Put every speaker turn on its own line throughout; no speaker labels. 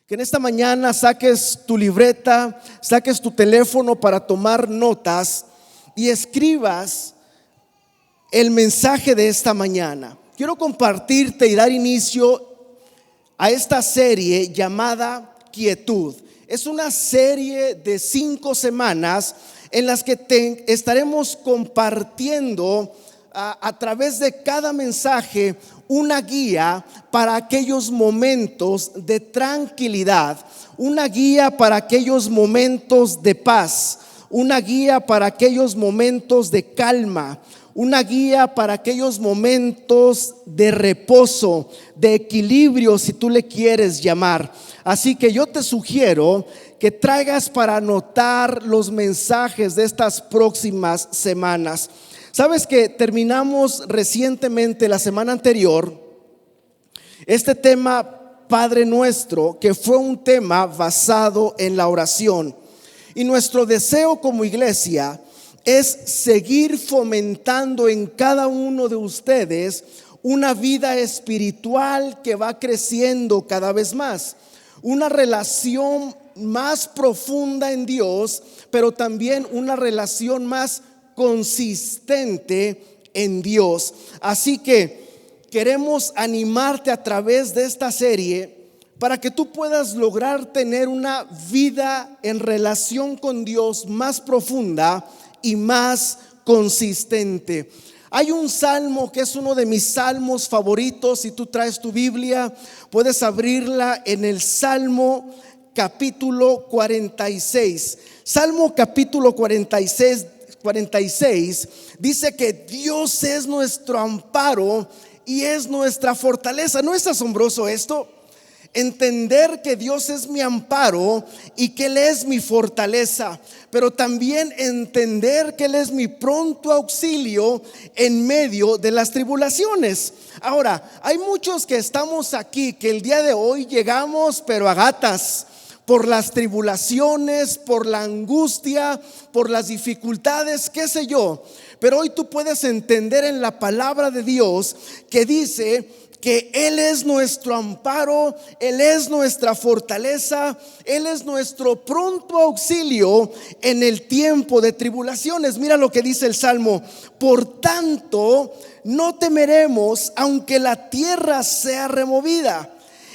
Que en esta mañana saques tu libreta, saques tu teléfono para tomar notas y escribas el mensaje de esta mañana. Quiero compartirte y dar inicio a esta serie llamada Quietud. Es una serie de 5 semanas en las que te estaremos compartiendo a través de cada mensaje una guía para aquellos momentos de tranquilidad, una guía para aquellos momentos de paz, una guía para aquellos momentos de calma, una guía para aquellos momentos de reposo, de equilibrio, si tú le quieres llamar. Así que yo te sugiero que traigas para anotar los mensajes de estas próximas semanas. Sabes que terminamos recientemente, la semana anterior, este tema Padre Nuestro, que fue un tema basado en la oración. Y nuestro deseo como iglesia es seguir fomentando en cada uno de ustedes una vida espiritual que va creciendo cada vez más, una relación más profunda en Dios, pero también una relación más consistente en Dios. Así que queremos animarte a través de esta serie para que tú puedas lograr tener una vida en relación con Dios más profunda y más consistente. Hay un salmo que es uno de mis salmos favoritos. Si tú traes tu Biblia, puedes abrirla en el Salmo capítulo 46. Salmo capítulo 46 dice que Dios es nuestro amparo y es nuestra fortaleza. ¿No es asombroso esto? Entender que Dios es mi amparo y que Él es mi fortaleza, pero también entender que Él es mi pronto auxilio en medio de las tribulaciones. Ahora, hay muchos que estamos aquí, que el día de hoy llegamos pero a gatas, por las tribulaciones, por la angustia, por las dificultades, qué sé yo. Pero hoy tú puedes entender en la palabra de Dios que dice que Él es nuestro amparo, Él es nuestra fortaleza, Él es nuestro pronto auxilio en el tiempo de tribulaciones. Mira lo que dice el Salmo: por tanto, no temeremos aunque la tierra sea removida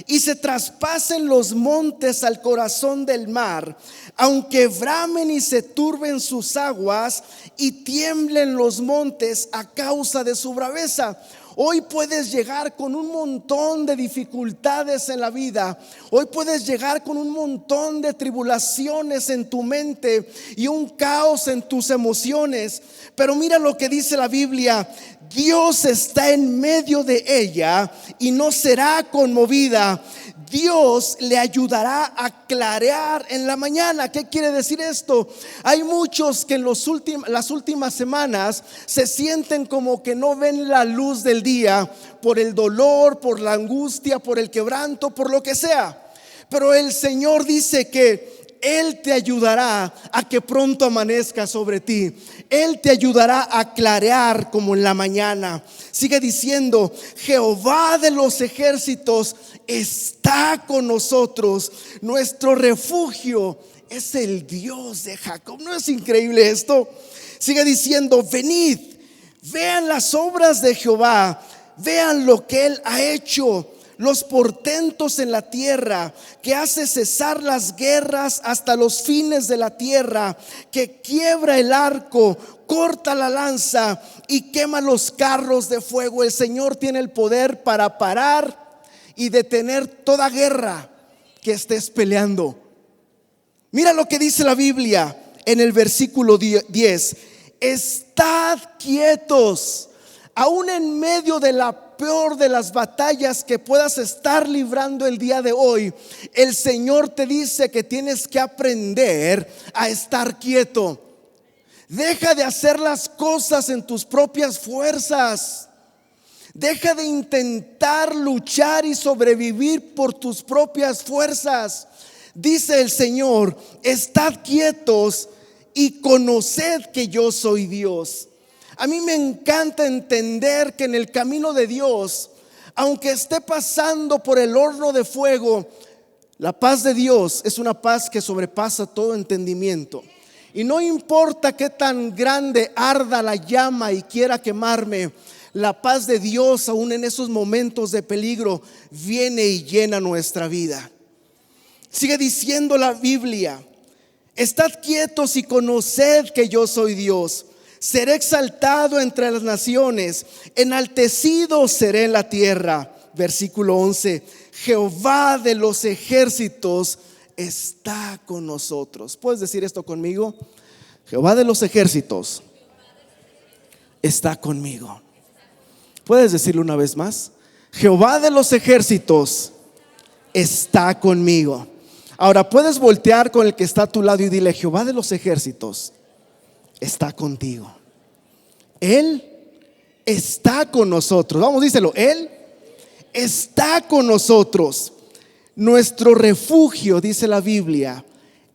y se traspasen los montes al corazón del mar, aunque bramen y se turben sus aguas y tiemblen los montes a causa de su braveza. Hoy puedes llegar con un montón de dificultades en la vida. Hoy puedes llegar con un montón de tribulaciones en tu mente y un caos en tus emociones. Pero mira lo que dice la Biblia: Dios está en medio de ella y no será conmovida. Dios le ayudará a clarear en la mañana. ¿Qué quiere decir esto? Hay muchos que en las últimas semanas se sienten como que no ven la luz del día por el dolor, por la angustia, por el quebranto, por lo que sea. Pero el Señor dice que Él te ayudará a que pronto amanezca sobre ti. Él te ayudará a clarear como en la mañana. Sigue diciendo: Jehová de los ejércitos está con nosotros. Nuestro refugio es el Dios de Jacob. ¿No es increíble esto? Sigue diciendo: venid, vean las obras de Jehová, vean lo que Él ha hecho, los portentos en la tierra, que hace cesar las guerras hasta los fines de la tierra, que quiebra el arco, corta la lanza y quema los carros de fuego. El Señor tiene el poder para parar y detener toda guerra que estés peleando. Mira lo que dice la Biblia en el versículo 10: estad quietos, aún en medio de la peor de las batallas que puedas estar librando el día de hoy. El Señor te dice que tienes que aprender a estar quieto. Deja de hacer las cosas en tus propias fuerzas. Deja de intentar luchar y sobrevivir por tus propias fuerzas. Dice el Señor: estad quietos y conoced que yo soy Dios. A mí me encanta entender que en el camino de Dios, aunque esté pasando por el horno de fuego, La paz de Dios es una paz que sobrepasa todo entendimiento. Y no importa qué tan grande arda la llama y quiera quemarme, la paz de Dios, aún en esos momentos de peligro, viene y llena nuestra vida. Sigue diciendo la Biblia: estad quietos y conoced que yo soy Dios. Seré exaltado entre las naciones, enaltecido seré en la tierra. Versículo 11: Jehová de los ejércitos está con nosotros. ¿Puedes decir esto conmigo? Jehová de los ejércitos está conmigo. ¿Puedes decirlo una vez más? Jehová de los ejércitos está conmigo. Ahora puedes voltear con el que está a tu lado y dile: Jehová de los ejércitos está contigo. Él está con nosotros. Vamos, díselo: Él está con nosotros. Nuestro refugio, dice la Biblia,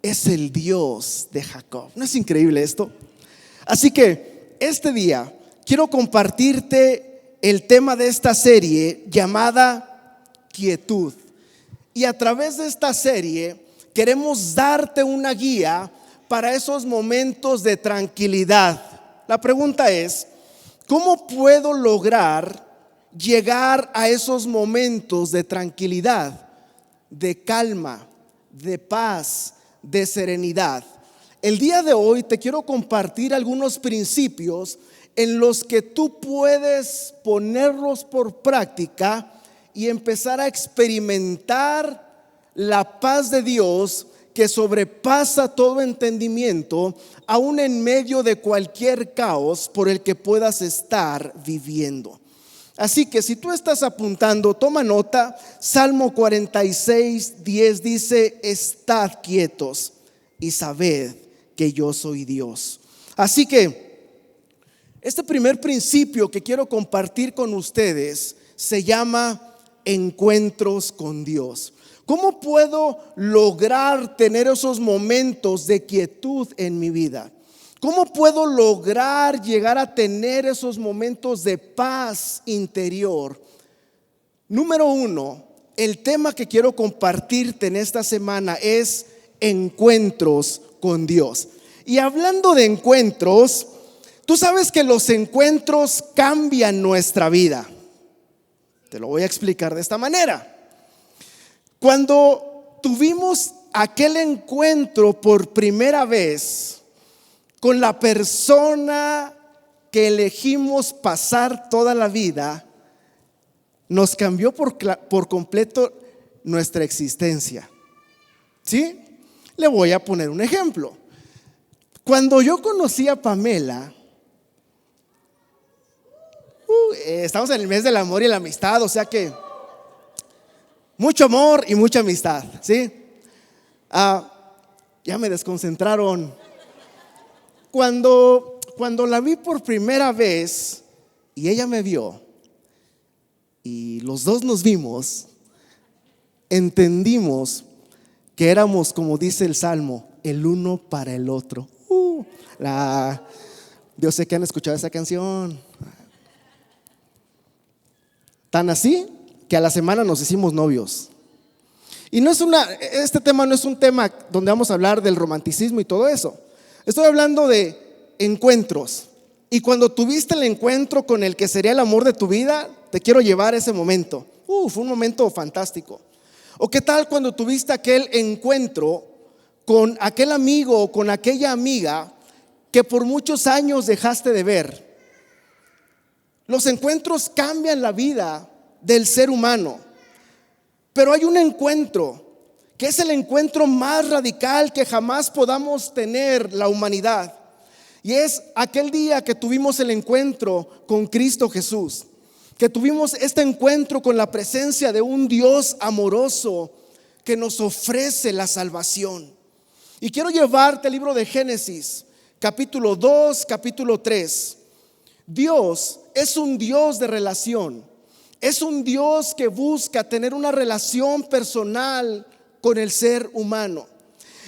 es el Dios de Jacob. ¿No es increíble esto? Así que este día quiero compartirte el tema de esta serie llamada quietud. Y a través de esta serie queremos darte una guía para esos momentos de tranquilidad. La pregunta es: ¿cómo puedo lograr llegar a esos momentos de tranquilidad, de calma, de paz, de serenidad? El día de hoy te quiero compartir algunos principios en los que tú puedes ponerlos por práctica y empezar a experimentar la paz de Dios que sobrepasa todo entendimiento, aún en medio de cualquier caos por el que puedas estar viviendo. Así que si tú estás apuntando, toma nota. Salmo 46:10 dice: estad quietos y sabed que yo soy Dios. Así que este primer principio que quiero compartir con ustedes se llama encuentros con Dios. ¿Cómo puedo lograr tener esos momentos de quietud en mi vida? ¿Cómo puedo lograr llegar a tener esos momentos de paz interior? Número uno, el tema que quiero compartirte en esta semana es encuentros con Dios. Y hablando de encuentros, tú sabes que los encuentros cambian nuestra vida. Te lo voy a explicar de esta manera. Cuando tuvimos aquel encuentro por primera vez con la persona que elegimos pasar toda la vida, nos cambió por completo nuestra existencia. ¿Sí? Le voy a poner un ejemplo. Cuando yo conocí a Pamela, estamos en el mes del amor y la amistad, o sea que mucho amor y mucha amistad, ¿sí? Ya me desconcentraron. Cuando la vi por primera vez y ella me vio y los dos nos vimos, entendimos que éramos, como dice el Salmo, el uno para el otro. Yo sé que han escuchado esa canción. Tan así que a la semana nos hicimos novios. Y este tema no es un tema donde vamos a hablar del romanticismo y todo eso. Estoy hablando de encuentros. Y cuando tuviste el encuentro con el que sería el amor de tu vida, te quiero llevar a ese momento. Fue un momento fantástico. ¿O qué tal cuando tuviste aquel encuentro con aquel amigo o con aquella amiga que por muchos años dejaste de ver? Los encuentros cambian la vida del ser humano. Pero hay un encuentro que es el encuentro más radical que jamás podamos tener la humanidad. Y es aquel día que tuvimos el encuentro con Cristo Jesús, que tuvimos este encuentro con la presencia de un Dios amoroso que nos ofrece la salvación. Y quiero llevarte al libro de Génesis, capítulo 2, capítulo 3. Dios es un Dios de relación. Es un Dios que busca tener una relación personal con el ser humano.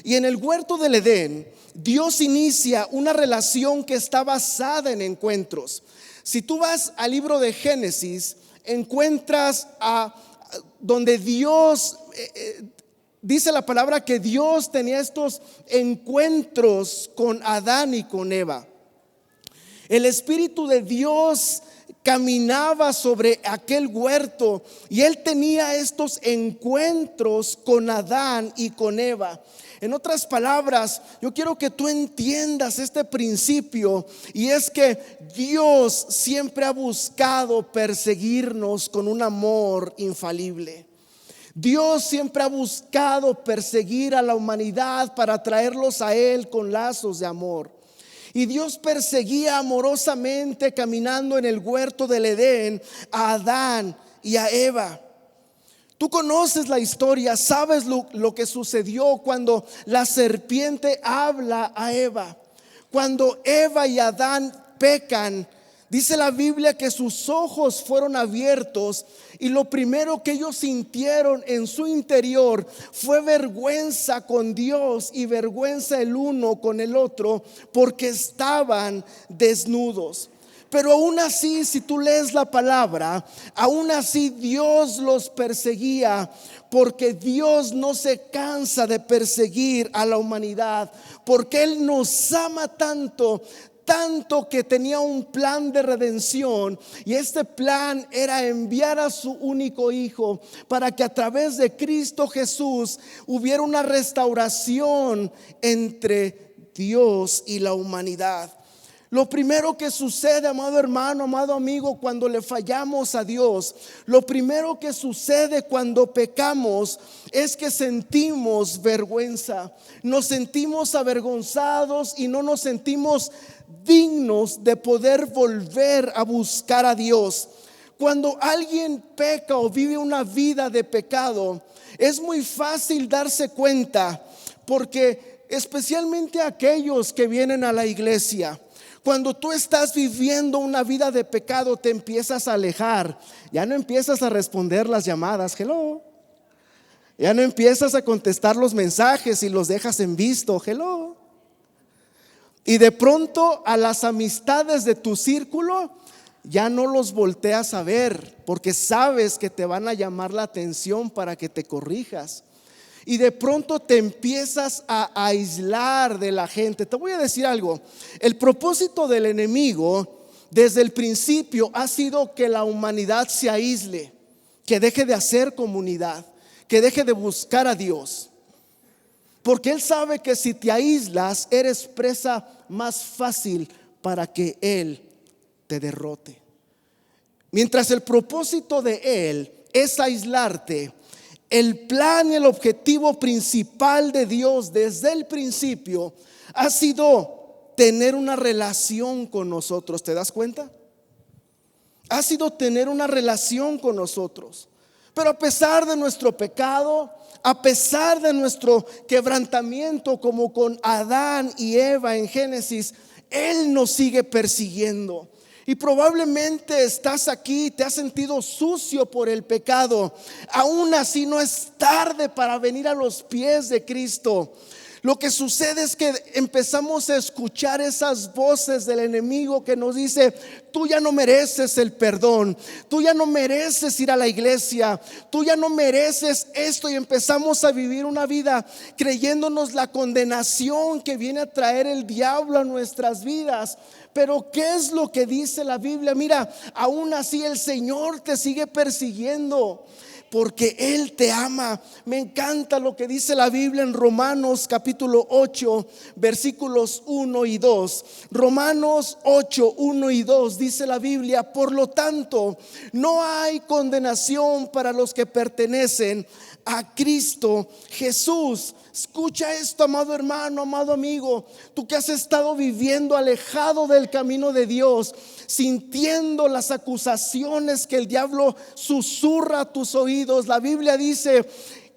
Y en el huerto del Edén, Dios inicia una relación que está basada en encuentros. Si tú vas al libro de Génesis, encuentras donde Dios dice la palabra que Dios tenía estos encuentros con Adán y con Eva. El Espíritu de Dios caminaba sobre aquel huerto y él tenía estos encuentros con Adán y con Eva. En otras palabras, yo quiero que tú entiendas este principio, y es que Dios siempre ha buscado perseguirnos con un amor infalible. Dios siempre ha buscado perseguir a la humanidad para traerlos a Él con lazos de amor. Y Dios perseguía amorosamente, caminando en el huerto del Edén, a Adán y a Eva. Tú conoces la historia, sabes lo que sucedió cuando la serpiente habla a Eva. Cuando Eva y Adán pecan, dice la Biblia que sus ojos fueron abiertos y lo primero que ellos sintieron en su interior fue vergüenza con Dios y vergüenza el uno con el otro, porque estaban desnudos. Pero aún así, si tú lees la palabra, aún así Dios los perseguía, porque Dios no se cansa de perseguir a la humanidad, porque Él nos ama tanto que tenía un plan de redención, y este plan era enviar a su único hijo para que a través de Cristo Jesús hubiera una restauración entre Dios y la humanidad. Lo primero que sucede, amado hermano, amado amigo, cuando le fallamos a Dios, lo primero que sucede cuando pecamos es que sentimos vergüenza. Nos sentimos avergonzados y no nos sentimos dignos de poder volver a buscar a Dios. Cuando alguien peca o vive una vida de pecado, es muy fácil darse cuenta, porque especialmente aquellos que vienen a la iglesia, cuando tú estás viviendo una vida de pecado, te empiezas a alejar. Ya no empiezas a responder las llamadas, hello. Ya no empiezas a contestar los mensajes y los dejas en visto, hello. Y de pronto a las amistades de tu círculo ya no los volteas a ver, porque sabes que te van a llamar la atención para que te corrijas. Y de pronto te empiezas a aislar de la gente. Te voy a decir algo. El propósito del enemigo desde el principio ha sido que la humanidad se aísle, que deje de hacer comunidad, que deje de buscar a Dios. Porque Él sabe que si te aíslas, eres presa más fácil para que Él te derrote. Mientras el propósito de Él es aislarte, el plan y el objetivo principal de Dios desde el principio ha sido tener una relación con nosotros. ¿Te das cuenta? Ha sido tener una relación con nosotros. Pero a pesar de nuestro pecado, a pesar de nuestro quebrantamiento, como con Adán y Eva en Génesis, Él nos sigue persiguiendo. Y probablemente estás aquí, te has sentido sucio por el pecado. Aún así no es tarde para venir a los pies de Cristo. Lo que sucede es que empezamos a escuchar esas voces del enemigo que nos dice: tú ya no mereces el perdón, tú ya no mereces ir a la iglesia, tú ya no mereces esto. Y empezamos a vivir una vida creyéndonos la condenación que viene a traer el diablo a nuestras vidas. Pero ¿qué es lo que dice la Biblia? Mira, aún así el Señor te sigue persiguiendo, porque Él te ama. Me encanta lo que dice la Biblia en Romanos capítulo 8 versículos 1 y 2. Romanos 8, 1 y 2 dice la Biblia: por lo tanto, no hay condenación para los que pertenecen a Cristo Jesús. Escucha esto, amado hermano, amado amigo. Tú que has estado viviendo alejado del camino de Dios, sintiendo las acusaciones que el diablo susurra a tus oídos, la Biblia dice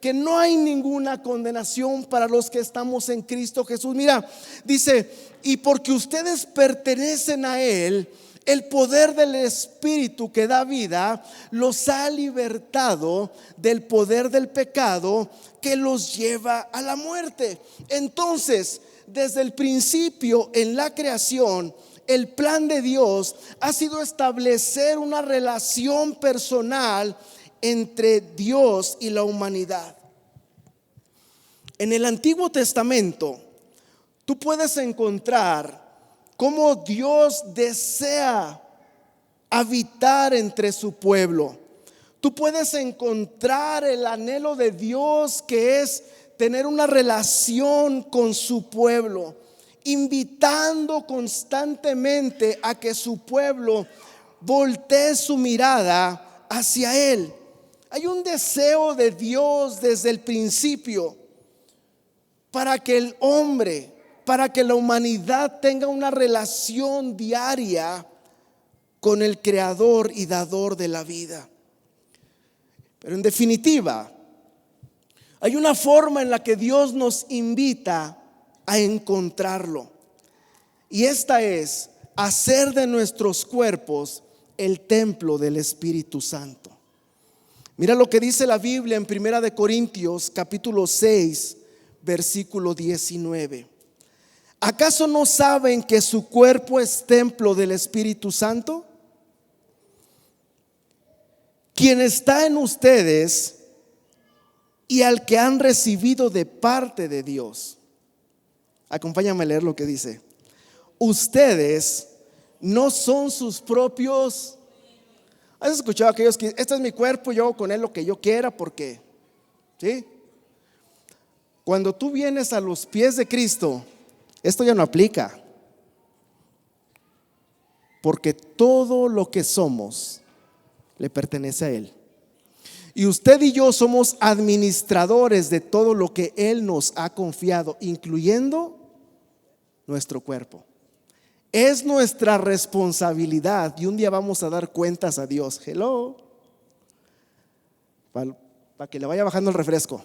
que no hay ninguna condenación para los que estamos en Cristo Jesús. Mira, dice: y porque ustedes pertenecen a Él, el poder del Espíritu que da vida los ha libertado del poder del pecado que los lleva a la muerte. Entonces, desde el principio en la creación, el plan de Dios ha sido establecer una relación personal entre Dios y la humanidad. En el Antiguo Testamento, tú puedes encontrar cómo Dios desea habitar entre su pueblo. Tú puedes encontrar el anhelo de Dios, que es tener una relación con su pueblo, invitando constantemente a que su pueblo voltee su mirada hacia Él. Hay un deseo de Dios desde el principio para que el hombre, para que la humanidad tenga una relación diaria con el Creador y Dador de la vida. Pero en definitiva, hay una forma en la que Dios nos invita a encontrarlo, y esta es hacer de nuestros cuerpos el templo del Espíritu Santo. Mira lo que dice la Biblia en 1 Corintios capítulo 6, versículo 19. ¿Acaso no saben que su cuerpo es templo del Espíritu Santo, quien está en ustedes y al que han recibido de parte de Dios? Acompáñame a leer lo que dice. Ustedes no son sus propios. ¿Has escuchado a aquellos que este es mi cuerpo, yo hago con él lo que yo quiera? Porque ¿sí? Cuando tú vienes a los pies de Cristo, esto ya no aplica, porque todo lo que somos le pertenece a Él. Y usted y yo somos administradores de todo lo que Él nos ha confiado, incluyendo nuestro cuerpo. Es nuestra responsabilidad y un día vamos a dar cuentas a Dios. Hello. Para que le vaya bajando el refresco.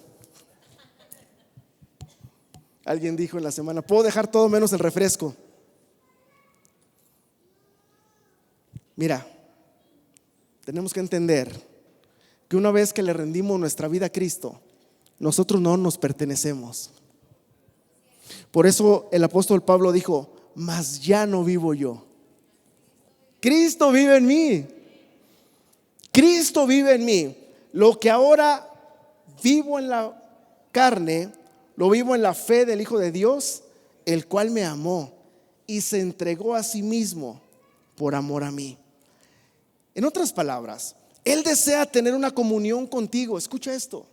Alguien dijo en la semana: puedo dejar todo menos el refresco. Mira, tenemos que entender que una vez que le rendimos nuestra vida a Cristo, nosotros no nos pertenecemos. Por eso el apóstol Pablo dijo: mas ya no vivo yo, Cristo vive en mí. Cristo vive en mí. Lo que ahora vivo en la carne, lo vivo en la fe del Hijo de Dios, el cual me amó y se entregó a sí mismo por amor a mí. En otras palabras, Él desea tener una comunión contigo. Escucha esto.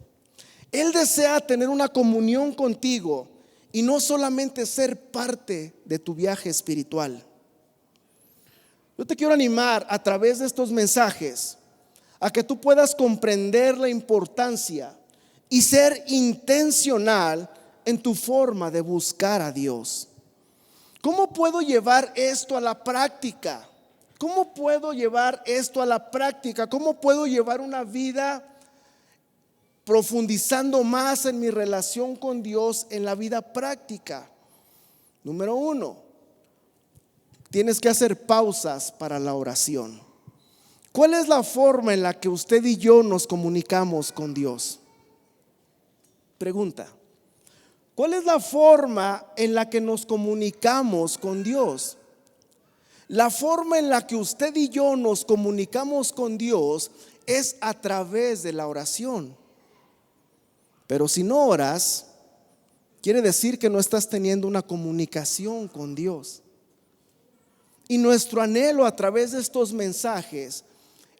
Él desea tener una comunión contigo y no solamente ser parte de tu viaje espiritual. Yo te quiero animar a través de estos mensajes a que tú puedas comprender la importancia y ser intencional en tu forma de buscar a Dios. ¿Cómo puedo llevar esto a la práctica? ¿Cómo puedo llevar esto a la práctica? ¿Cómo puedo llevar una vida profundizando más en mi relación con Dios en la vida práctica? Número 1, tienes que hacer pausas para la oración. ¿Cuál es la forma en la que usted y yo nos comunicamos con Dios? Pregunta. ¿Cuál es la forma en la que nos comunicamos con Dios? La forma en la que usted y yo nos comunicamos con Dios es a través de la oración. Pero si no oras, quiere decir que no estás teniendo una comunicación con Dios. Y nuestro anhelo a través de estos mensajes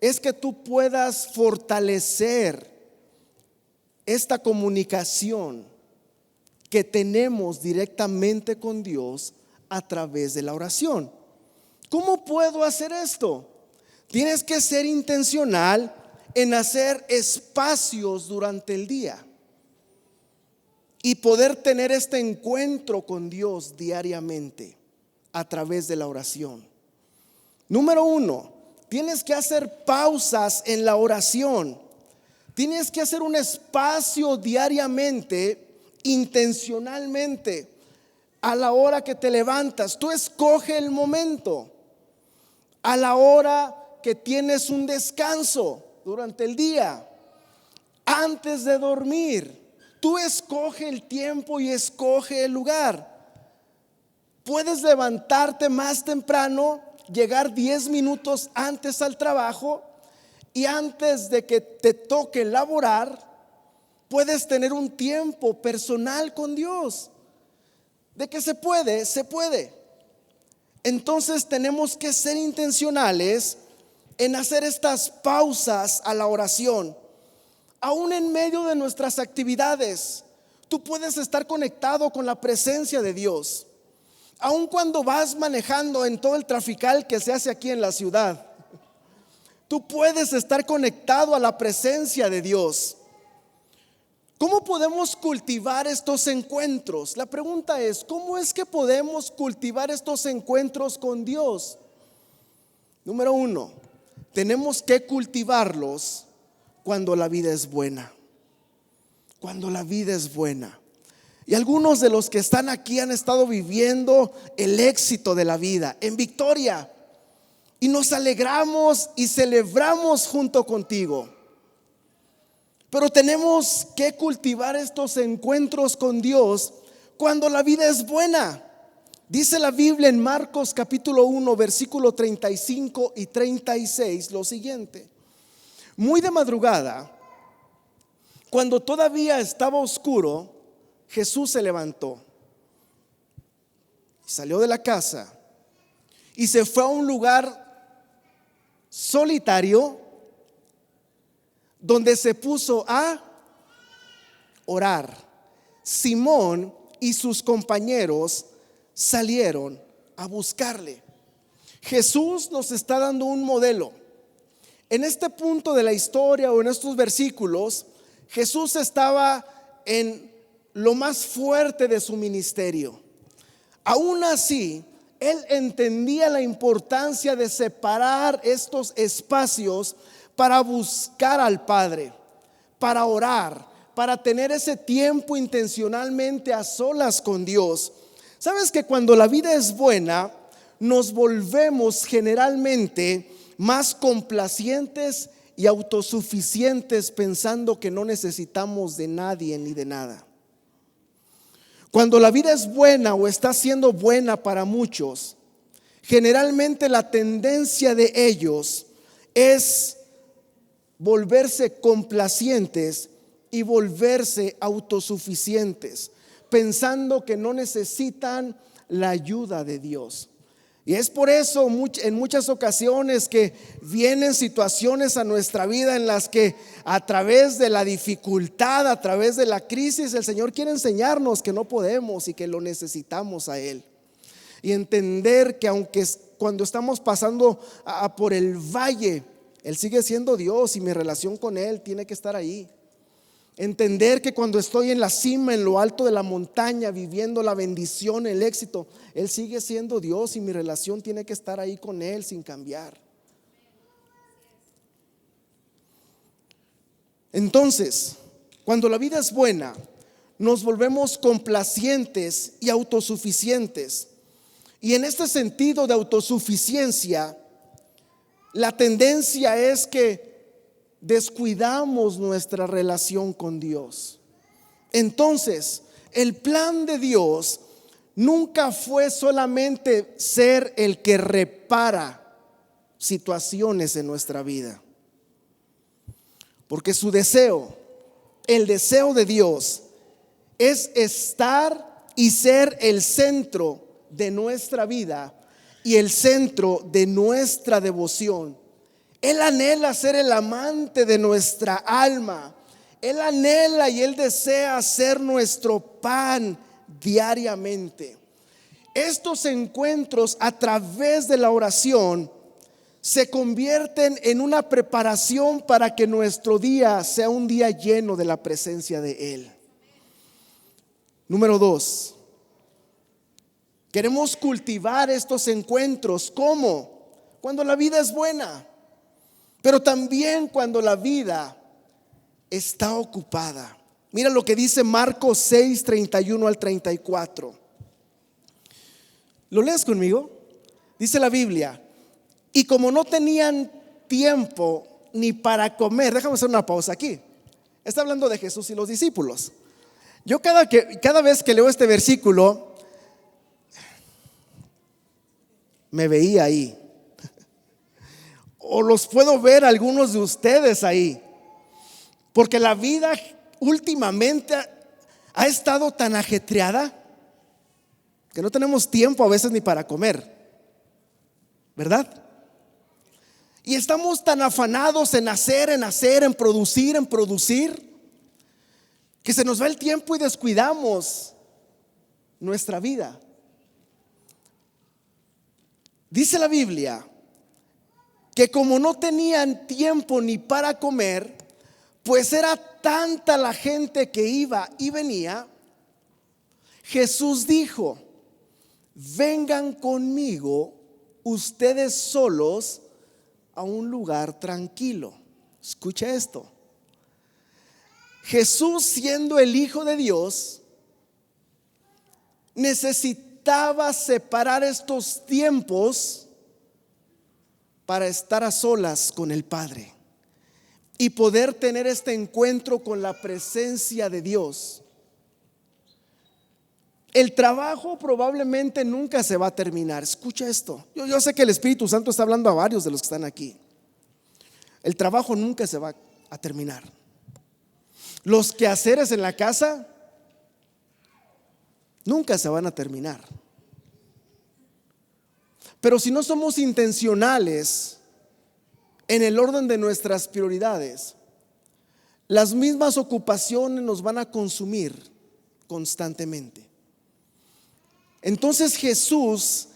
es que tú puedas fortalecer esta comunicación que tenemos directamente con Dios a través de la oración. ¿Cómo puedo hacer esto? Tienes que ser intencional en hacer espacios durante el día y poder tener este encuentro con Dios diariamente a través de la oración. Número 1, tienes que hacer pausas en la oración. Tienes que hacer un espacio diariamente, intencionalmente, a la hora que te levantas. Tú escoge el momento. A la hora que tienes un descanso durante el día, antes de dormir, tú escoge el tiempo y escoge el lugar. Puedes levantarte más temprano, llegar 10 minutos antes al trabajo, y antes de que te toque laborar, puedes tener un tiempo personal con Dios. De que se puede, se puede. Entonces tenemos que ser intencionales en hacer estas pausas a la oración. Aún en medio de nuestras actividades, tú puedes estar conectado con la presencia de Dios. Aún cuando vas manejando en todo el trafical que se hace aquí en la ciudad, tú puedes estar conectado a la presencia de Dios. ¿Cómo podemos cultivar estos encuentros? La pregunta es, ¿cómo es que podemos cultivar estos encuentros con Dios? Número 1, tenemos que cultivarlos cuando la vida es buena. Cuando la vida es buena. Y algunos de los que están aquí han estado viviendo el éxito de la vida en victoria. Y nos alegramos y celebramos junto contigo. Pero tenemos que cultivar estos encuentros con Dios cuando la vida es buena. Dice la Biblia en Marcos capítulo 1 versículo 35 y 36 lo siguiente: muy de madrugada, cuando todavía estaba oscuro, Jesús se levantó, salió de la casa y se fue a un lugar solitario donde se puso a orar. Simón y sus compañeros salieron a buscarle. Jesús nos está dando un modelo. En este punto de la historia o en estos versículos, Jesús estaba en lo más fuerte de su ministerio. Aún así, Él entendía la importancia de separar estos espacios para buscar al Padre, para orar, para tener ese tiempo intencionalmente a solas con Dios. ¿Sabes que cuando la vida es buena, nos volvemos generalmente más complacientes y autosuficientes, pensando que no necesitamos de nadie ni de nada? Cuando la vida es buena o está siendo buena para muchos, generalmente la tendencia de ellos es volverse complacientes y volverse autosuficientes, pensando que no necesitan la ayuda de Dios. Y es por eso en muchas ocasiones que vienen situaciones a nuestra vida en las que a través de la dificultad, a través de la crisis, el Señor quiere enseñarnos que no podemos y que lo necesitamos a Él. Y entender que aunque cuando estamos pasando por el valle, Él sigue siendo Dios y mi relación con Él tiene que estar ahí. Entender que cuando estoy en la cima, en lo alto de la montaña, viviendo la bendición, el éxito, Él sigue siendo Dios y mi relación tiene que estar ahí con Él sin cambiar. Entonces, cuando la vida es buena, nos volvemos complacientes y autosuficientes. Y en este sentido de autosuficiencia, la tendencia es que descuidamos nuestra relación con Dios. Entonces, el plan de Dios nunca fue solamente ser el que repara situaciones en nuestra vida, porque su deseo, el deseo de Dios, es estar y ser el centro de nuestra vida y el centro de nuestra devoción. Él anhela ser el amante de nuestra alma. Él anhela y Él desea ser nuestro pan diariamente. Estos encuentros a través de la oración se convierten en una preparación para que nuestro día sea un día lleno de la presencia de Él. Número 2, queremos cultivar estos encuentros. ¿Cómo? Cuando la vida es buena, pero también cuando la vida está ocupada. Mira lo que dice Marcos 6, 31 al 34. ¿Lo lees conmigo? Dice la Biblia: y como no tenían tiempo ni para comer. Déjame hacer una pausa aquí. Está hablando de Jesús y los discípulos. Yo cada vez que leo este versículo, me veía ahí. O los puedo ver algunos de ustedes ahí. Porque la vida últimamente ha estado tan ajetreada que no tenemos tiempo a veces ni para comer, ¿verdad? Y estamos tan afanados en hacer, en producir, que se nos va el tiempo y descuidamos nuestra vida. Dice la Biblia que como no tenían tiempo ni para comer, pues era tanta la gente que iba y venía, Jesús dijo: vengan conmigo ustedes solos a un lugar tranquilo. Escucha esto. Jesús, siendo el Hijo de Dios, necesitaba separar estos tiempos para estar a solas con el Padre y poder tener este encuentro con la presencia de Dios. El trabajo probablemente nunca se va a terminar. Escucha esto. Yo sé que el Espíritu Santo está hablando a varios de los que están aquí. El trabajo nunca se va a terminar. Los quehaceres en la casa nunca se van a terminar. Pero si no somos intencionales en el orden de nuestras prioridades, las mismas ocupaciones nos van a consumir constantemente. Entonces Jesús,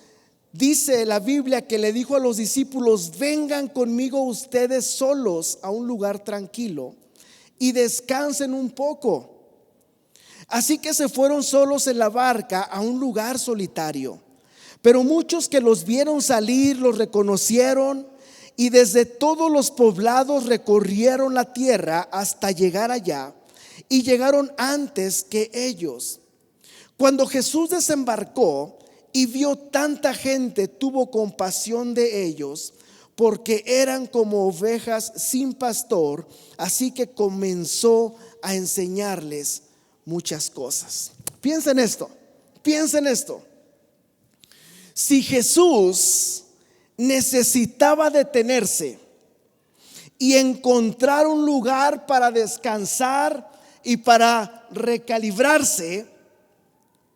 dice la Biblia, que le dijo a los discípulos: vengan conmigo ustedes solos a un lugar tranquilo y descansen un poco. Así que se fueron solos en la barca a un lugar solitario. Pero muchos que los vieron salir los reconocieron, y desde todos los poblados recorrieron la tierra hasta llegar allá, y llegaron antes que ellos. Cuando Jesús desembarcó y vio tanta gente, tuvo compasión de ellos, porque eran como ovejas sin pastor. Así que comenzó a enseñarles muchas cosas. Piensa en esto, piensa en esto. Si Jesús necesitaba detenerse y encontrar un lugar para descansar y para recalibrarse,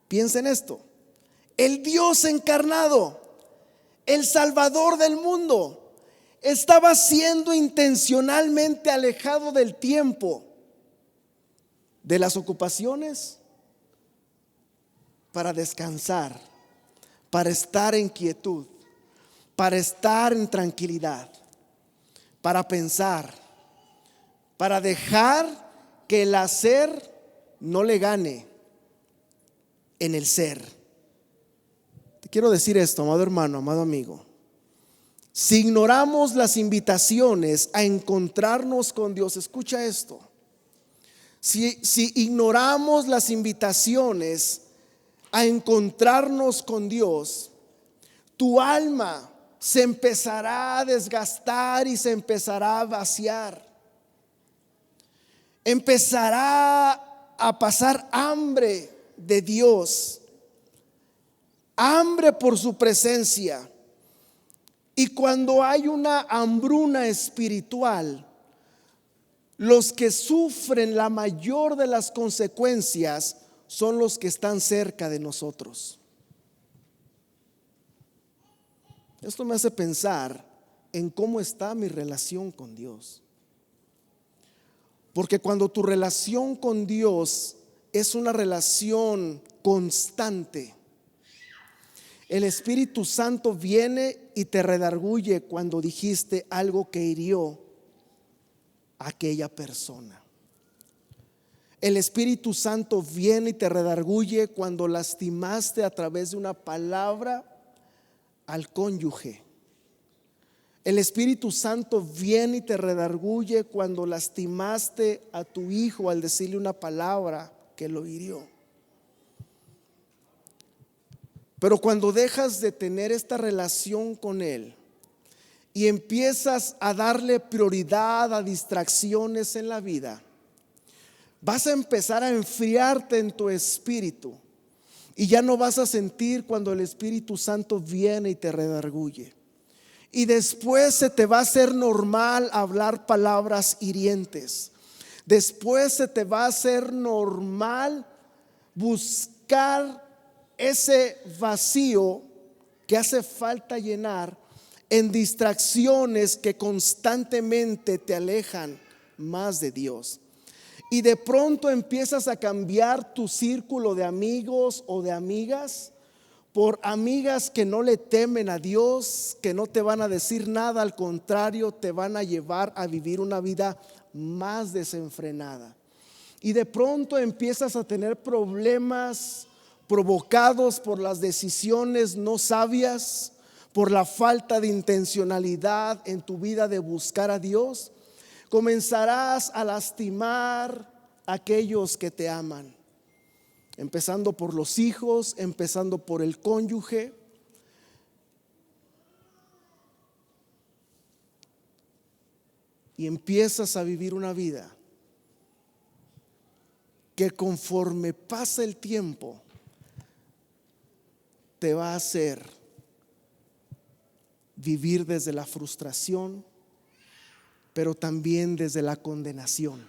piensa en esto: el Dios encarnado, el Salvador del mundo, estaba siendo intencionalmente alejado del tiempo, de las ocupaciones, para descansar, para estar en quietud, para estar en tranquilidad, para pensar, para dejar que el hacer no le gane en el ser. Te quiero decir esto, amado hermano, amado amigo: si ignoramos las invitaciones a encontrarnos con Dios, escucha esto, si ignoramos las invitaciones a encontrarnos con Dios, tu alma se empezará a desgastar y se empezará a vaciar. Empezará a pasar hambre de Dios, hambre por su presencia. Y cuando hay una hambruna espiritual, los que sufren la mayor de las consecuencias son los que están cerca de nosotros. Esto me hace pensar en cómo está mi relación con Dios. Porque cuando tu relación con Dios es una relación constante, el Espíritu Santo viene y te redarguye cuando dijiste algo que hirió a aquella persona. El Espíritu Santo viene y te redarguye cuando lastimaste a través de una palabra al cónyuge. El Espíritu Santo viene y te redarguye cuando lastimaste a tu hijo al decirle una palabra que lo hirió. Pero cuando dejas de tener esta relación con Él y empiezas a darle prioridad a distracciones en la vida, vas a empezar a enfriarte en tu espíritu y ya no vas a sentir cuando el Espíritu Santo viene y te redarguye. Y después se te va a hacer normal hablar palabras hirientes. Después se te va a hacer normal buscar ese vacío que hace falta llenar en distracciones que constantemente te alejan más de Dios. Y de pronto empiezas a cambiar tu círculo de amigos o de amigas por amigas que no le temen a Dios, que no te van a decir nada, al contrario, te van a llevar a vivir una vida más desenfrenada. Y de pronto empiezas a tener problemas provocados por las decisiones no sabias, por la falta de intencionalidad en tu vida de buscar a Dios. Comenzarás a lastimar a aquellos que te aman, empezando por los hijos, empezando por el cónyuge. Y empiezas a vivir una vida que conforme pasa el tiempo te va a hacer vivir desde la frustración, pero también desde la condenación.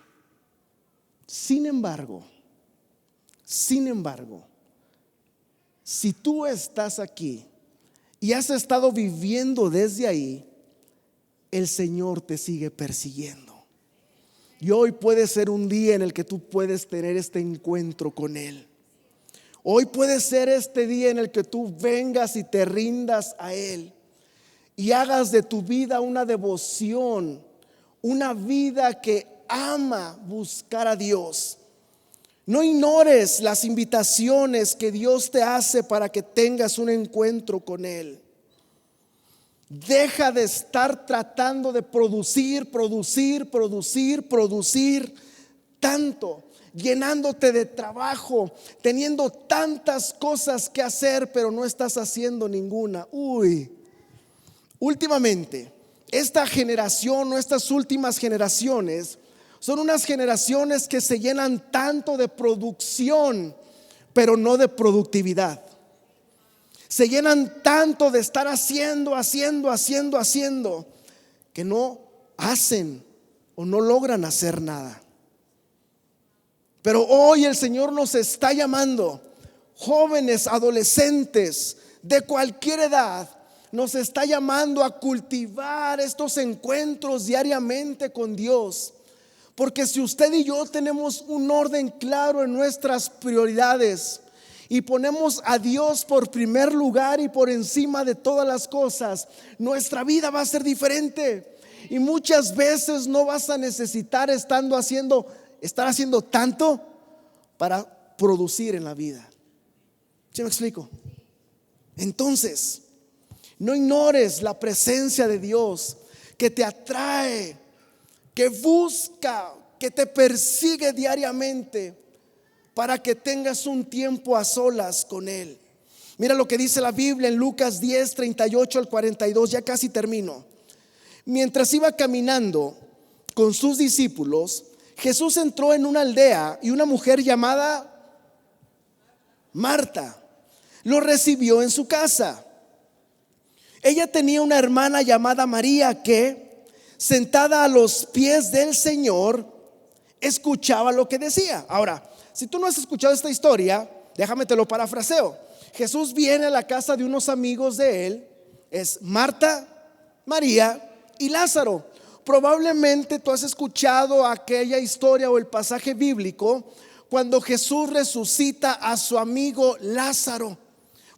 Sin embargo, si tú estás aquí y has estado viviendo desde ahí, el Señor te sigue persiguiendo. Y hoy puede ser un día en el que tú puedes tener este encuentro con Él. Hoy puede ser este día en el que tú vengas y te rindas a Él y hagas de tu vida una devoción, una vida que ama buscar a Dios. No ignores las invitaciones que Dios te hace para que tengas un encuentro con Él. Deja de estar tratando de producir tanto, llenándote de trabajo, teniendo tantas cosas que hacer, pero no estás haciendo ninguna. Últimamente, esta generación o estas últimas generaciones son unas generaciones que se llenan tanto de producción, pero no de productividad. Se llenan tanto de estar haciendo, que no hacen o no logran hacer nada. Pero hoy el Señor nos está llamando, jóvenes, adolescentes, de cualquier edad, nos está llamando a cultivar estos encuentros diariamente con Dios. Porque si usted y yo tenemos un orden claro en nuestras prioridades y ponemos a Dios por primer lugar y por encima de todas las cosas, nuestra vida va a ser diferente. Y muchas veces no vas a necesitar estar haciendo tanto para producir en la vida. ¿Sí me explico? Entonces, no ignores la presencia de Dios que te atrae, que busca, que te persigue diariamente para que tengas un tiempo a solas con Él. Mira lo que dice la Biblia en Lucas 10, 38 al 42, ya casi termino. Mientras iba caminando con sus discípulos, Jesús entró en una aldea y una mujer llamada Marta lo recibió en su casa. Ella tenía una hermana llamada María que, sentada a los pies del Señor, escuchaba lo que decía. Ahora, si tú no has escuchado esta historia, déjame te lo parafraseo. Jesús viene a la casa de unos amigos de él. Es Marta, María y Lázaro. Probablemente tú has escuchado aquella historia o el pasaje bíblico cuando Jesús resucita a su amigo Lázaro.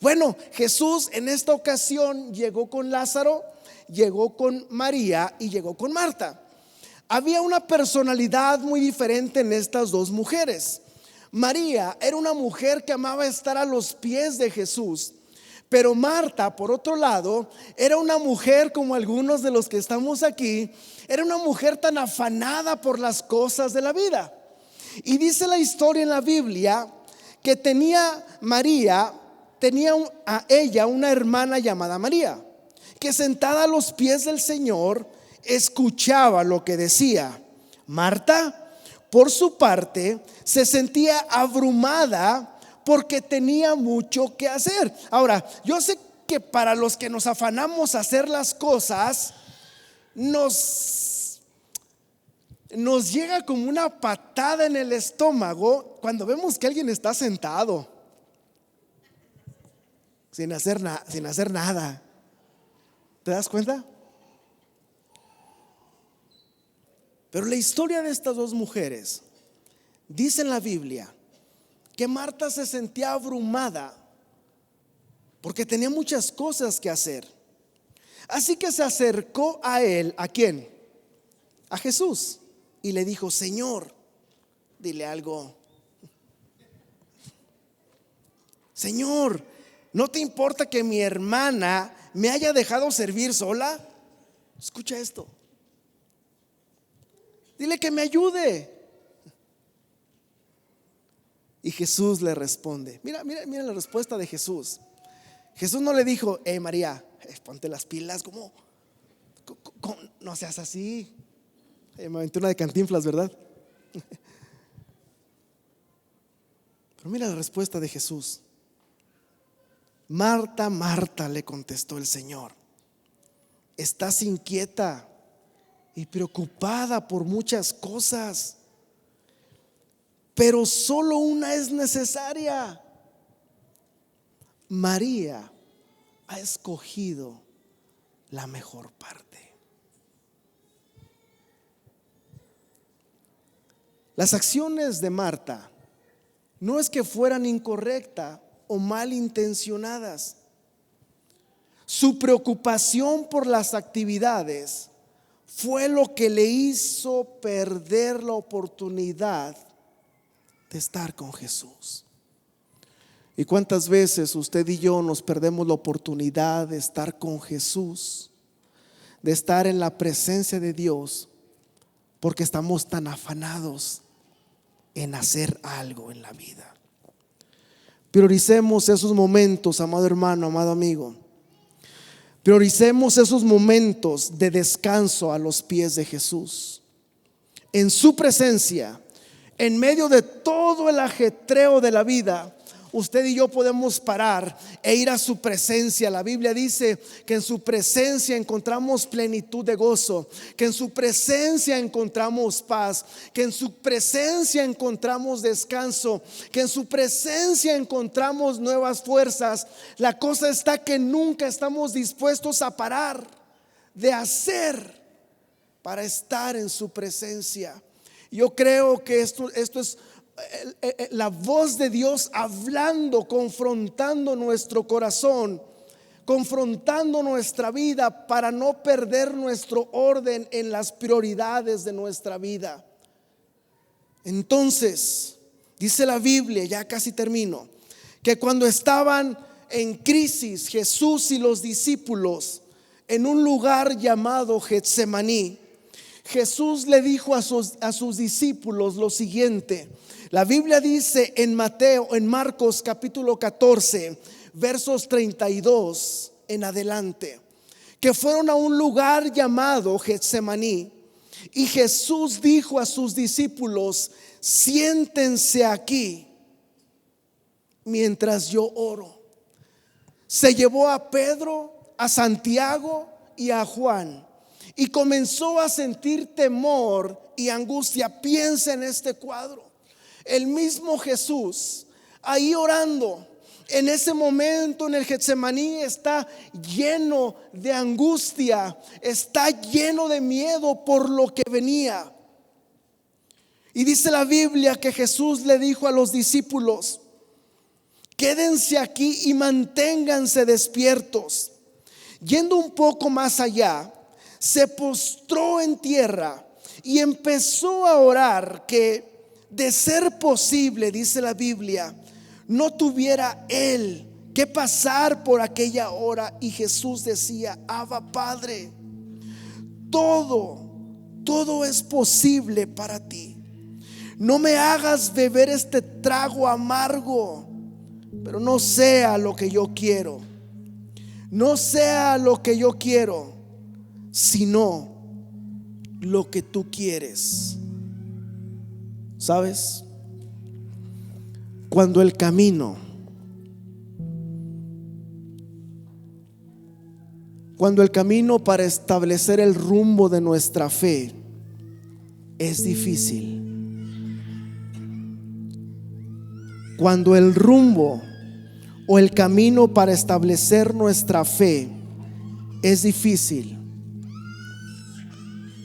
Bueno, Jesús en esta ocasión llegó con Lázaro, llegó con María y llegó con Marta. Había una personalidad muy diferente en estas dos mujeres. María era una mujer que amaba estar a los pies de Jesús, pero Marta, por otro lado, era una mujer como algunos de los que estamos aquí. Era una mujer tan afanada por las cosas de la vida. Y dice la historia en la Biblia que tenía a ella una hermana llamada María, que sentada a los pies del Señor escuchaba lo que decía. Marta, por su parte, se sentía abrumada porque tenía mucho que hacer. Ahora, yo sé que para los que nos afanamos a hacer las cosas, nos llega como una patada en el estómago cuando vemos que alguien está sentado sin hacer nada. ¿Te das cuenta? Pero la historia de estas dos mujeres dice en la Biblia que Marta se sentía abrumada porque tenía muchas cosas que hacer. Así que se acercó a él. ¿A quién? A Jesús. Y le dijo: Señor, dile algo. Señor, ¿no te importa que mi hermana me haya dejado servir sola? Escucha esto. Dile que me ayude. Y Jesús le responde. Mira la respuesta de Jesús. Jesús no le dijo: María, ponte las pilas, ¿cómo? No seas así. Me aventé una de Cantinflas, ¿verdad? Pero mira la respuesta de Jesús. Marta, Marta, le contestó el Señor, estás inquieta y preocupada por muchas cosas, pero solo una es necesaria. María ha escogido la mejor parte. Las acciones de Marta no es que fueran incorrectas o malintencionadas. Su preocupación por las actividades fue lo que le hizo perder la oportunidad de estar con Jesús. ¿Y cuántas veces usted y yo nos perdemos la oportunidad de estar con Jesús, de estar en la presencia de Dios, porque estamos tan afanados en hacer algo en la vida? Prioricemos esos momentos, amado hermano, amado amigo. Prioricemos esos momentos de descanso a los pies de Jesús, en su presencia, en medio de todo el ajetreo de la vida. Usted y yo podemos parar e ir a su presencia. La Biblia dice que en su presencia encontramos plenitud de gozo, que en su presencia encontramos paz, que en su presencia encontramos descanso, que en su presencia encontramos nuevas fuerzas. La cosa está que nunca estamos dispuestos a parar de hacer para estar en su presencia. Yo creo que esto es la voz de Dios hablando, confrontando nuestro corazón, confrontando nuestra vida para no perder nuestro orden en las prioridades de nuestra vida. Entonces, dice la Biblia, ya casi termino, que cuando estaban en crisis Jesús y los discípulos en un lugar llamado Getsemaní, Jesús le dijo a sus discípulos lo siguiente. La Biblia dice en Marcos capítulo 14, versos 32 en adelante, que fueron a un lugar llamado Getsemaní, y Jesús dijo a sus discípulos: siéntense aquí mientras yo oro. Se llevó a Pedro, a Santiago y a Juan, y comenzó a sentir temor y angustia. Piensa en este cuadro. El mismo Jesús ahí orando, en ese momento en el Getsemaní, está lleno de angustia, está lleno de miedo por lo que venía. Y dice la Biblia que Jesús le dijo a los discípulos: quédense aquí y manténganse despiertos. Yendo un poco más allá, se postró en tierra y empezó a orar que, de ser posible, dice la Biblia, no tuviera él que pasar por aquella hora. Y Jesús decía: Abba, Padre, todo es posible para ti. No me hagas beber este trago amargo, pero no sea lo que yo quiero, no sea lo que yo quiero, sino lo que tú quieres. ¿Sabes? Cuando el camino para establecer el rumbo de nuestra fe es difícil. Cuando el rumbo o el camino para establecer nuestra fe es difícil,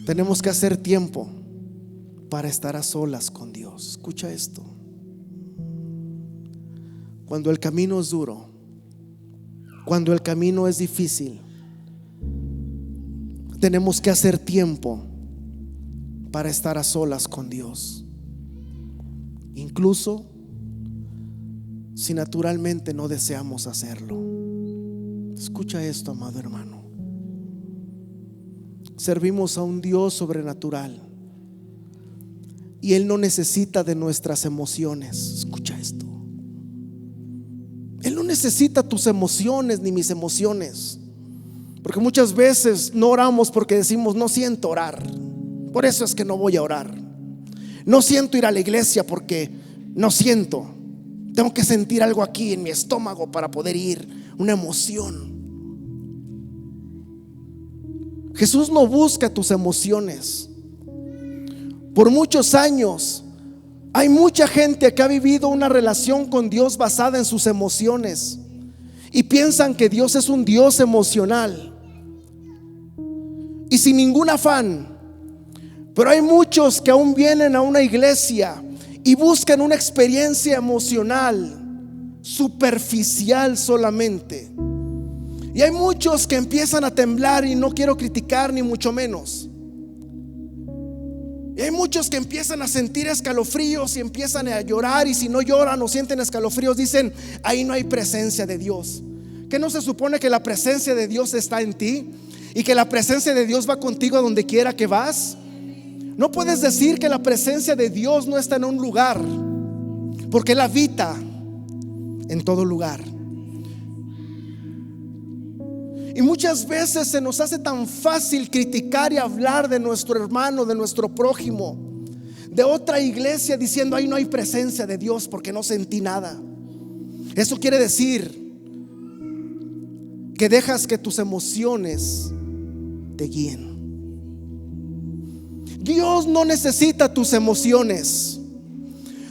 tenemos que hacer tiempo para estar a solas con Dios. Escucha esto. Cuando el camino es duro, cuando el camino es difícil, tenemos que hacer tiempo para estar a solas con Dios, incluso si naturalmente no deseamos hacerlo. Escucha esto, amado hermano. Servimos a un Dios sobrenatural y Él no necesita de nuestras emociones. Escucha esto. Él no necesita tus emociones ni mis emociones, porque muchas veces no oramos porque decimos: no siento orar, por eso es que no voy a orar. No siento ir a la iglesia porque no siento. Tengo que sentir algo aquí en mi estómago para poder ir, una emoción. Jesús no busca tus emociones. Por muchos años hay mucha gente que ha vivido una relación con Dios basada en sus emociones y piensan que Dios es un Dios emocional y sin ningún afán. Pero hay muchos que aún vienen a una iglesia y buscan una experiencia emocional superficial solamente. Y hay muchos que empiezan a temblar, y no quiero criticar ni mucho menos. Y hay muchos que empiezan a sentir escalofríos y empiezan a llorar, y si no lloran o sienten escalofríos dicen: ahí no hay presencia de Dios. ¿Que no se supone que la presencia de Dios está en ti y que la presencia de Dios va contigo a donde quiera que vas? No puedes decir que la presencia de Dios no está en un lugar, porque Él habita en todo lugar. Y muchas veces se nos hace tan fácil criticar y hablar de nuestro hermano, de nuestro prójimo, de otra iglesia, diciendo: ahí no hay presencia de Dios porque no sentí nada. Eso quiere decir que dejas que tus emociones te guíen. Dios no necesita tus emociones.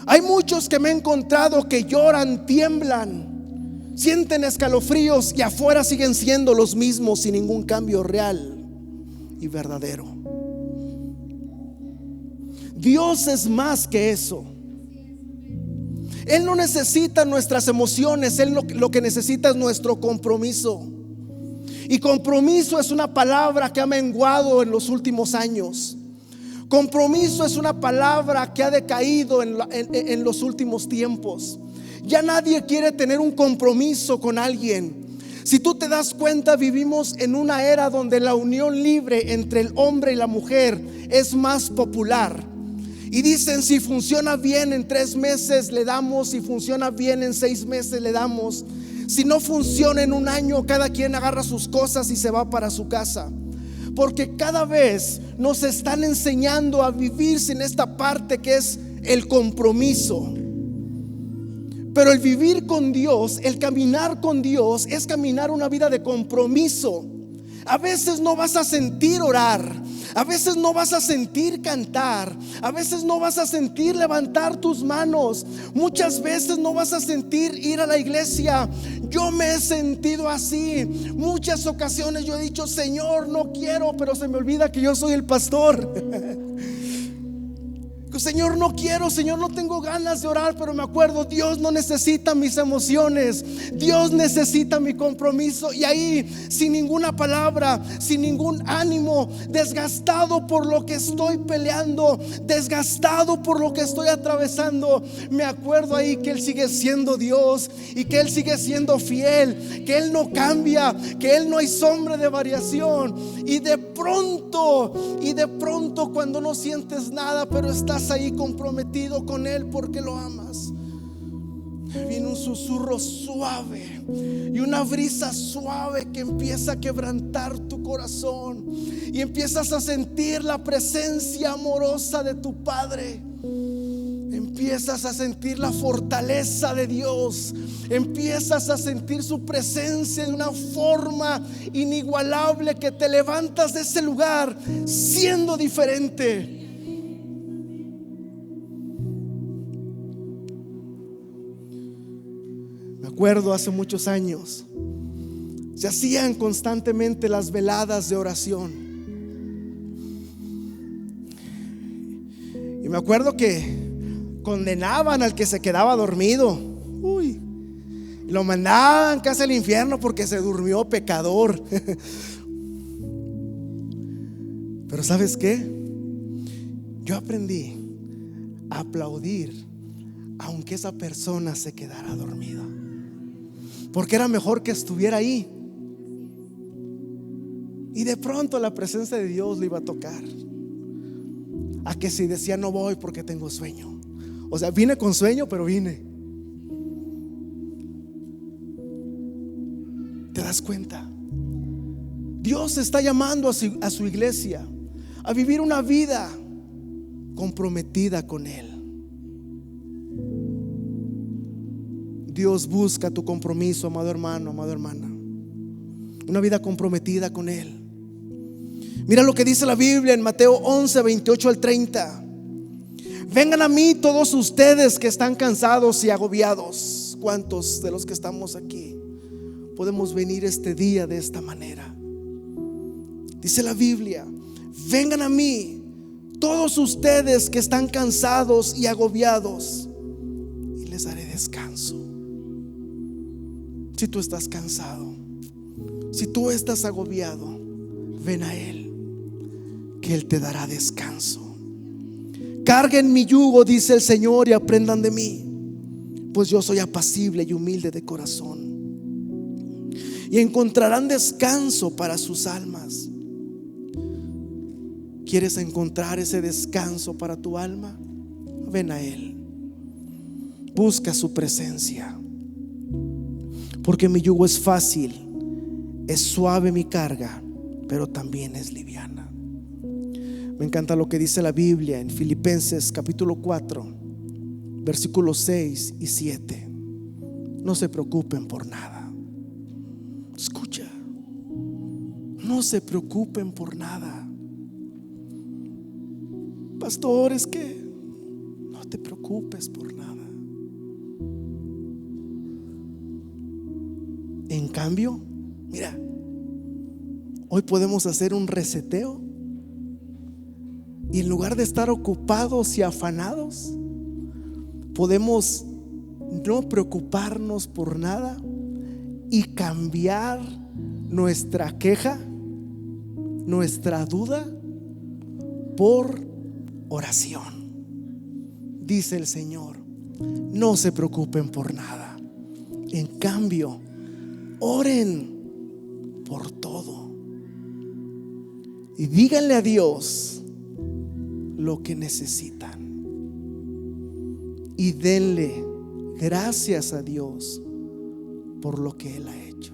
Hay muchos que me he encontrado que lloran, tiemblan, sienten escalofríos y afuera siguen siendo los mismos sin ningún cambio real y verdadero. Dios es más que eso. Él no necesita nuestras emociones. Él lo que necesita es nuestro compromiso. Y compromiso es una palabra que ha menguado en los últimos años. Compromiso es una palabra que ha decaído en los últimos tiempos. Ya nadie quiere tener un compromiso con alguien. Si tú te das cuenta, vivimos en una era donde la unión libre entre el hombre y la mujer es más popular. Y dicen: si funciona bien en 3 meses le damos, si funciona bien en 6 meses le damos. Si no funciona en 1 año, cada quien agarra sus cosas y se va para su casa. Porque cada vez nos están enseñando a vivir sin esta parte que es el compromiso. Pero el vivir con Dios, el caminar con Dios, es caminar una vida de compromiso. A veces no vas a sentir orar, a veces no vas a sentir cantar, a veces no vas a sentir levantar tus manos, muchas veces no vas a sentir ir a la iglesia. Yo me he sentido así. Muchas ocasiones yo he dicho: Señor, no quiero, pero se me olvida que yo soy el pastor. Señor, no quiero, Señor, no tengo ganas de orar, pero me acuerdo: Dios no necesita mis emociones, Dios necesita mi compromiso. Y ahí, sin ninguna palabra, sin ningún ánimo, desgastado por lo que estoy peleando, desgastado por lo que estoy atravesando, me acuerdo ahí que Él sigue siendo Dios y que Él sigue siendo fiel, que Él no cambia, que Él no hay sombra de variación. Y de pronto cuando no sientes nada, pero estás ahí comprometido con Él porque lo amas, viene un susurro suave y una brisa suave que empieza a quebrantar tu corazón, y empiezas a sentir la presencia amorosa de tu Padre. Empiezas a sentir la fortaleza de Dios. Empiezas a sentir su presencia de una forma inigualable, que te levantas de ese lugar siendo diferente. Me acuerdo hace muchos años, se hacían constantemente las veladas de oración. Y me acuerdo que condenaban al que se quedaba dormido. Uy, lo mandaban casi al infierno porque se durmió, pecador. Pero ¿sabes qué? Yo aprendí a aplaudir aunque esa persona se quedara dormida, porque era mejor que estuviera ahí. Y de pronto la presencia de Dios le iba a tocar, a que si decía no voy porque tengo sueño. O sea, vine con sueño, pero vine. ¿Te das cuenta? Dios está llamando a su iglesia a vivir una vida comprometida con Él. Dios busca tu compromiso, amado hermano, amada hermana. Una vida comprometida con Él. Mira lo que dice la Biblia en Mateo 11, 28 al 30. Vengan a mí todos ustedes que están cansados y agobiados. ¿Cuántos de los que estamos aquí podemos venir este día de esta manera? Dice la Biblia: vengan a mí todos ustedes que están cansados y agobiados, y les daré descanso. Si tú estás cansado, si tú estás agobiado, ven a Él, que Él te dará descanso. Carguen mi yugo, dice el Señor, y aprendan de mí, pues yo soy apacible y humilde de corazón, y encontrarán descanso para sus almas. ¿Quieres encontrar ese descanso para tu alma? Ven a Él, busca su presencia, porque mi yugo es fácil, es suave mi carga, pero también es liviana. Me encanta lo que dice la Biblia en Filipenses capítulo 4, versículos 6 y 7. No se preocupen por nada. Escucha, no se preocupen por nada. Pastor, es que no te preocupes por nada. En cambio, mira, hoy podemos hacer un reseteo, y en lugar de estar ocupados y afanados, podemos no preocuparnos por nada y cambiar nuestra queja, nuestra duda, por oración. Dice el Señor: no se preocupen por nada. En cambio, oren por todo y díganle a Dios lo que necesitan, y denle gracias a Dios por lo que Él ha hecho.